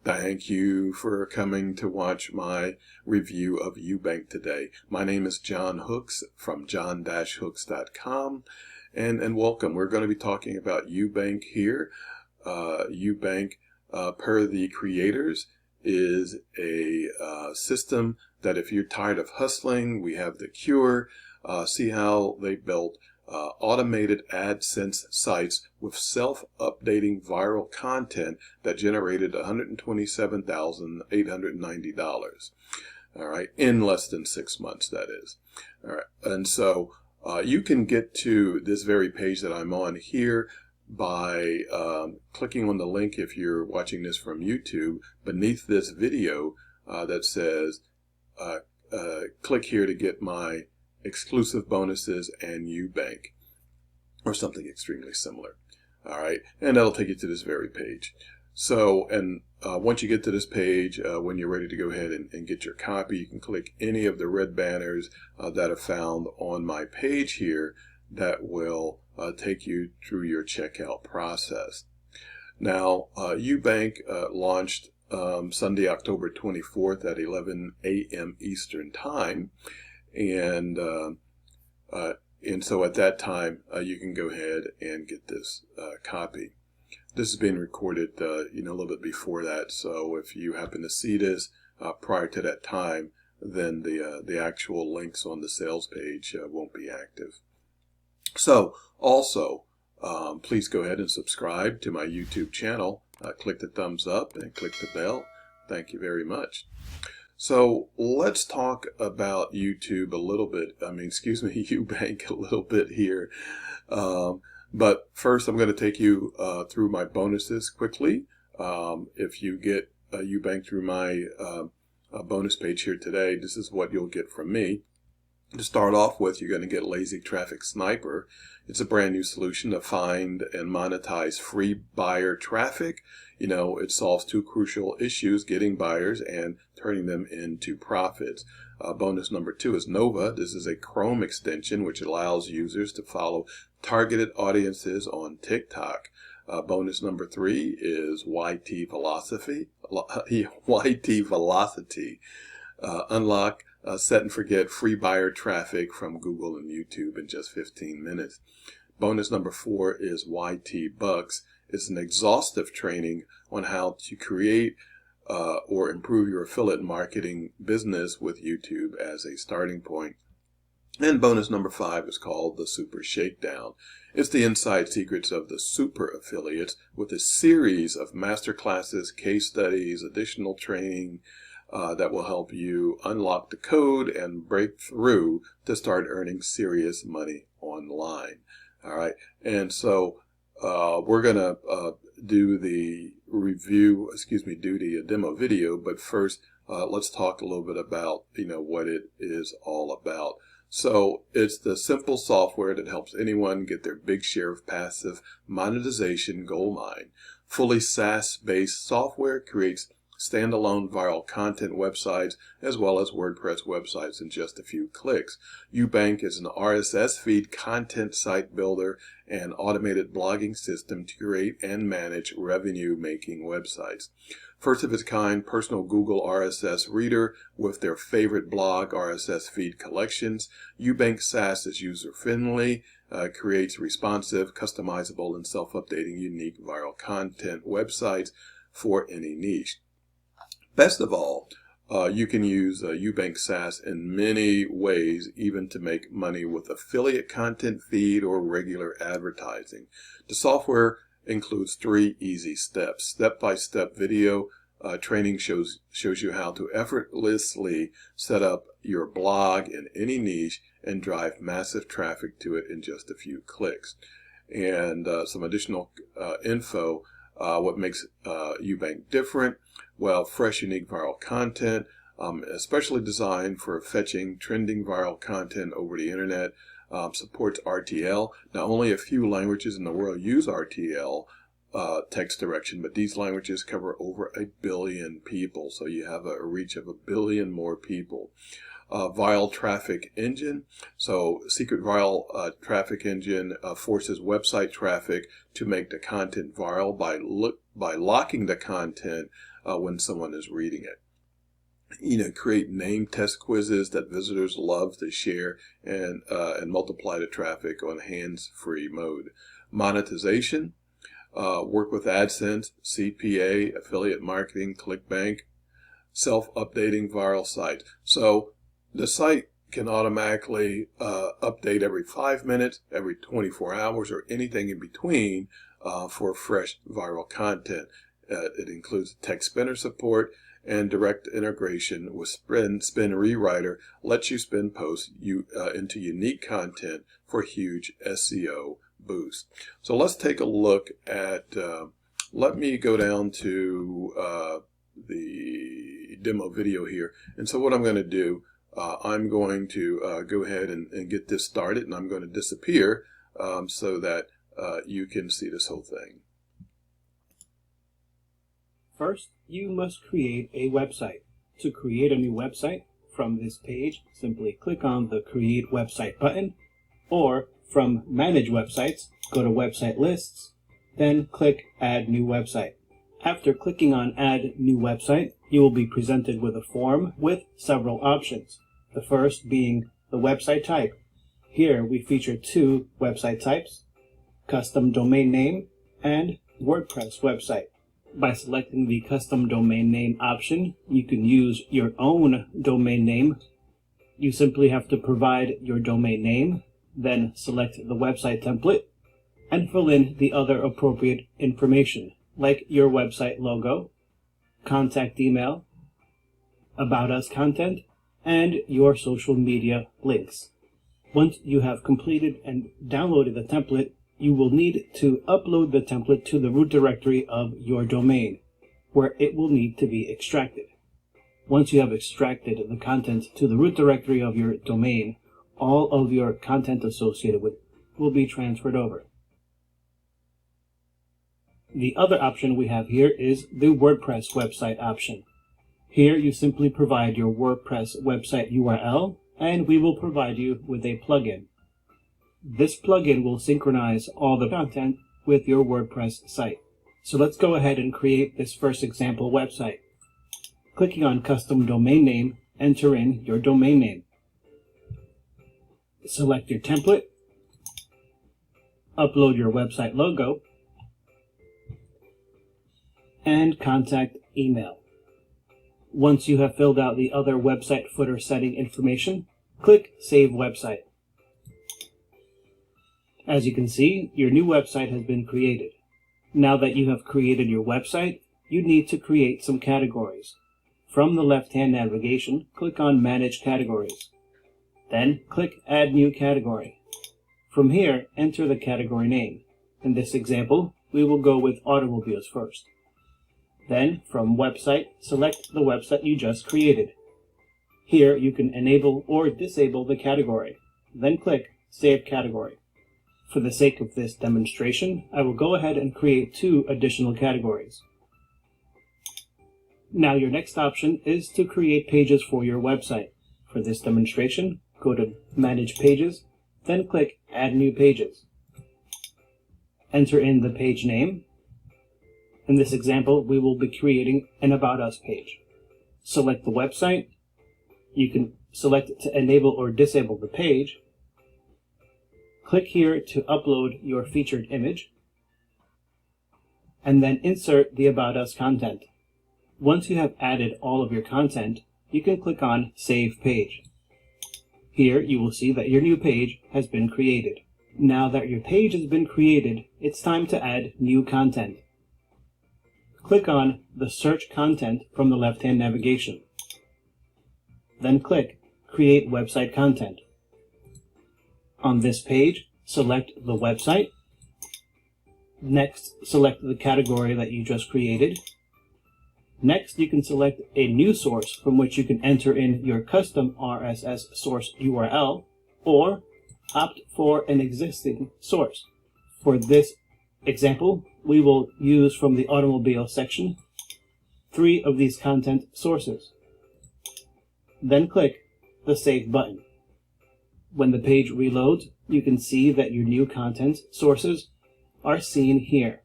Thank you for coming to watch my review of uBank today. My name is John Hooks from John-Hooks.com and welcome. We're going to be talking about uBank here. uBank, per the creators, is a system that if you're tired of hustling, we have the cure. See how they built automated AdSense sites with self-updating viral content that generated $127,890. All right, in less than 6 months, that is. All right, and so you can get to this very page that I'm on here by clicking on the link if you're watching this from YouTube beneath this video that says click here to get my exclusive bonuses and uBank, or something extremely similar. All right, and that'll take you to this very page. So, and once you get to this page, when you're ready to go ahead and get your copy, you can click any of the red banners that are found on my page here that will take you through your checkout process. Now, uBank launched Sunday, October 24th at 11 a.m. Eastern Time. And so at that time, you can go ahead and get this copy. This is being recorded, a little bit before that. So if you happen to see this prior to that time, then the actual links on the sales page won't be active. So also, please go ahead and subscribe to my YouTube channel. Click the thumbs up and click the bell. Thank you very much. So let's talk about YouTube a little bit. uBank a little bit here. But first, I'm going to take you through my bonuses quickly. If you get uBank through my bonus page here today, this is what you'll get from me. To start off with, you're going to get Lazy Traffic Sniper. It's a brand new solution to find and monetize free buyer traffic. It solves two crucial issues: getting buyers and turning them into profits. Bonus number 2 is Nova. This is a Chrome extension which allows users to follow targeted audiences on TikTok. Bonus number 3 is YT Velocity. Unlock set and forget free buyer traffic from Google and YouTube in just 15 minutes. Bonus number 4 is YT Bucks. It's an exhaustive training on how to create or improve your affiliate marketing business with YouTube as a starting point. And bonus number 5 is called the Super Shakedown. It's the inside secrets of the super affiliates with a series of masterclasses, case studies, additional training that will help you unlock the code and break through to start earning serious money online. All right, and so we're gonna do the demo video, but first let's talk a little bit about what it is all about. So it's the simple software that helps anyone get their big share of passive monetization goldmine. Fully SaaS-based software creates standalone viral content websites as well as WordPress websites in just a few clicks. uBank is an RSS feed content site builder and automated blogging system to create and manage revenue-making websites. First of its kind personal Google RSS reader with their favorite blog RSS feed collections. uBank SaaS is user-friendly, creates responsive, customizable, and self-updating unique viral content websites for any niche. Best of all, you can use uBank SaaS in many ways, even to make money with affiliate content feed or regular advertising. The software includes 3 easy steps. Step-by-step video training shows you how to effortlessly set up your blog in any niche and drive massive traffic to it in just a few clicks. And some additional info. What makes uBank different? Well, fresh, unique viral content, especially designed for fetching trending viral content over the internet. Supports RTL. Now, only a few languages in the world use RTL text direction, but these languages cover over 1 billion people, so you have a reach of 1 billion more people. viral traffic engine. So secret viral traffic engine forces website traffic to make the content viral by locking the content when someone is reading it. Create name test quizzes that visitors love to share and multiply the traffic on hands-free mode. Monetization, work with AdSense, CPA, affiliate marketing, ClickBank, self-updating viral site. So the site can automatically update every 5 minutes, every 24 hours, or anything in between for fresh viral content. It includes text spinner support and direct integration with Spin Rewriter. Lets you spin posts into unique content for huge SEO boost. So let's take a look at, let me go down to the demo video here. And so what I'm going to do, I'm going to go ahead and get this started, and I'm going to disappear so that you can see this whole thing. First, you must create a website. To create a new website, from this page, simply click on the Create Website button, or from Manage Websites, go to Website Lists, then click Add New Website. After clicking on Add New Website, you will be presented with a form with several options. The first being the website type. Here we feature two website types, custom domain name and WordPress website. By selecting the custom domain name option, you can use your own domain name. You simply have to provide your domain name, then select the website template, and fill in the other appropriate information, like your website logo, contact email, about us content, and your social media links. Once you have completed and downloaded the template, you will need to upload the template to the root directory of your domain, where it will need to be extracted. Once you have extracted the content to the root directory of your domain, all of your content associated with it will be transferred over. The other option we have here is the WordPress website option. Here you simply provide your WordPress website URL, and we will provide you with a plugin. This plugin will synchronize all the content with your WordPress site. So let's go ahead and create this first example website. Clicking on Custom Domain Name, enter in your domain name. Select your template, upload your website logo, and contact email. Once you have filled out the other website footer setting information, click Save Website. As you can see, your new website has been created. Now that you have created your website, you need to create some categories. From the left-hand navigation, click on Manage Categories. Then click Add New Category. From here, enter the category name. In this example, we will go with automobiles first. Then, from Website, select the website you just created. Here, you can enable or disable the category. Then click Save Category. For the sake of this demonstration, I will go ahead and create two additional categories. Now your next option is to create pages for your website. For this demonstration, go to Manage Pages, then click Add New Pages. Enter in the page name. In this example, we will be creating an About Us page. Select the website. You can select to enable or disable the page. Click here to upload your featured image, and then insert the About Us content. Once you have added all of your content, you can click on Save Page. Here you will see that your new page has been created. Now that your page has been created, it's time to add new content. Click on the Search Content from the left-hand navigation. Then click Create Website Content. On this page, select the website. Next, select the category that you just created. Next, you can select a new source from which you can enter in your custom RSS source URL, or opt for an existing source. For this example, we will use from the automobile section 3 of these content sources. Then click the Save button. When the page reloads, you can see that your new content sources are seen here.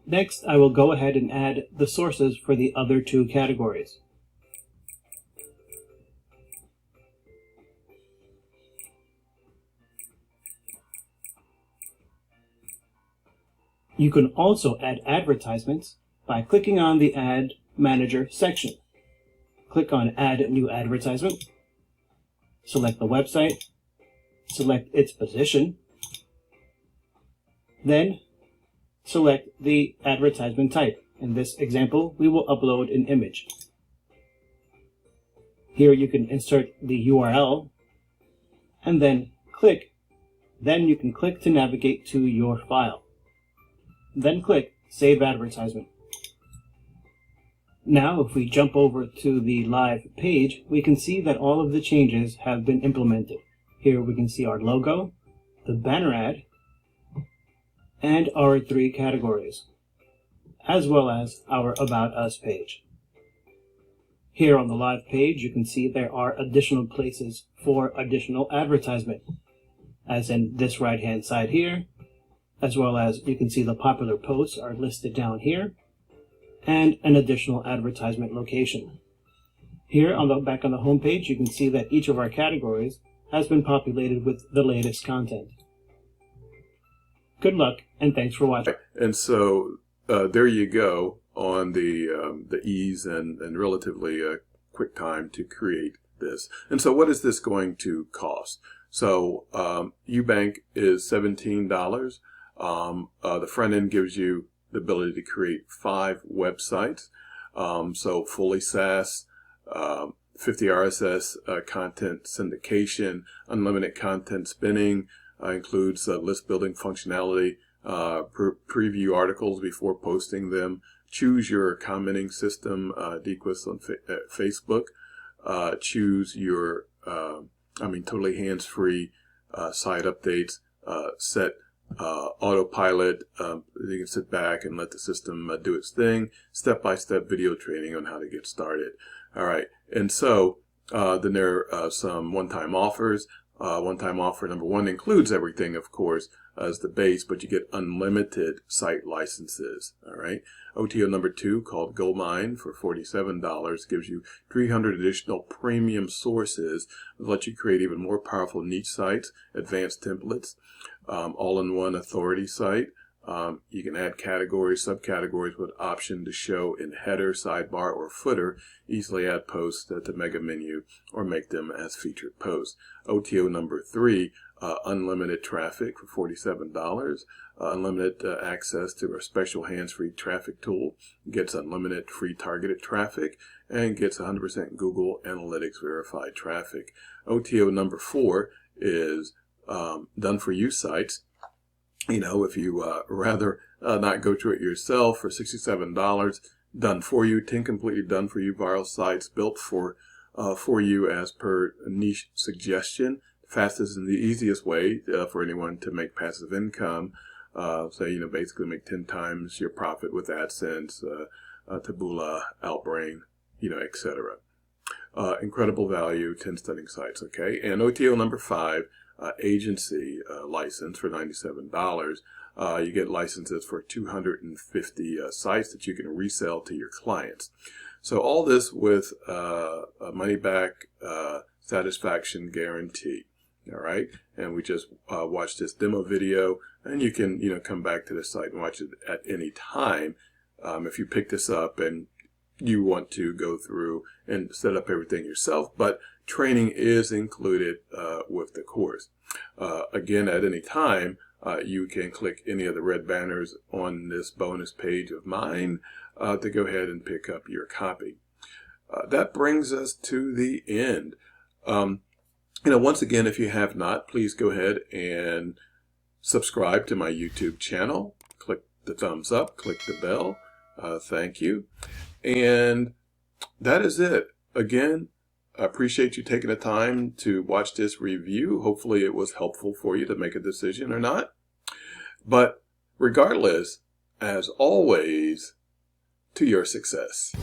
Next, I will go ahead and add the sources for the other two categories. You can also add advertisements by clicking on the Ad Manager section. Click on Add New Advertisement, select the website, select its position, then select the advertisement type. In this example, we will upload an image. Here you can insert the URL and then click. Then you can click to navigate to your file. Then click Save Advertisement. Now, if we jump over to the live page, we can see that all of the changes have been implemented. Here we can see our logo, the banner ad, and our three categories, as well as our About Us page. Here on the live page, you can see there are additional places for additional advertisement, as in this right-hand side here, as well as you can see the popular posts are listed down here, and an additional advertisement location. Here on the back on the home page, you can see that each of our categories has been populated with the latest content. Good luck, and thanks for watching. And so there you go on the ease and relatively quick time to create this. And so what is this going to cost? So uBank is $17. The front end gives you the ability to create 5 websites. So fully SaaS, 50 RSS content syndication, unlimited content spinning, includes list building functionality, preview articles before posting them, choose your commenting system, DQuest on Facebook, choose your, totally hands-free site updates, set autopilot. You can sit back and let the system do its thing. Step-by-step video training on how to get started. All right, and so then there are some one-time offers. One-time offer number 1 includes everything, of course, as the base, but you get unlimited site licenses. All right. OTO number 2, called Goldmine, for $47, gives you 300 additional premium sources that let you create even more powerful niche sites, advanced templates, all-in-one authority site. You can add categories, subcategories with option to show in header, sidebar, or footer. Easily add posts to mega menu or make them as featured posts. OTO number 3, unlimited traffic for $47. Unlimited access to our special hands-free traffic tool. Gets unlimited free targeted traffic and gets 100% Google Analytics verified traffic. OTO number 4 is done-for-you sites. You know, if you rather not go through it yourself, for $67, done for you, 10 completely done for you viral sites built for you as per niche suggestion. Fastest and the easiest way for anyone to make passive income. Say, basically make 10 times your profit with AdSense, Taboola, Outbrain, etc. Incredible value, 10 stunning sites. Okay, and OTO number 5. Agency license for $97. You get licenses for 250 sites that you can resell to your clients. So all this with a money back satisfaction guarantee. All right, and we just watched this demo video, and you can come back to the site and watch it at any time if you pick this up and you want to go through and set up everything yourself, but training is included with the course. Again, at any time, you can click any of the red banners on this bonus page of mine to go ahead and pick up your copy. That brings us to the end. Once again, if you have not, please go ahead and subscribe to my YouTube channel. Click the thumbs up, click the bell. Thank you. And that is it. Again, I appreciate you taking the time to watch this review. Hopefully it was helpful for you to make a decision or not. But regardless, as always, to your success.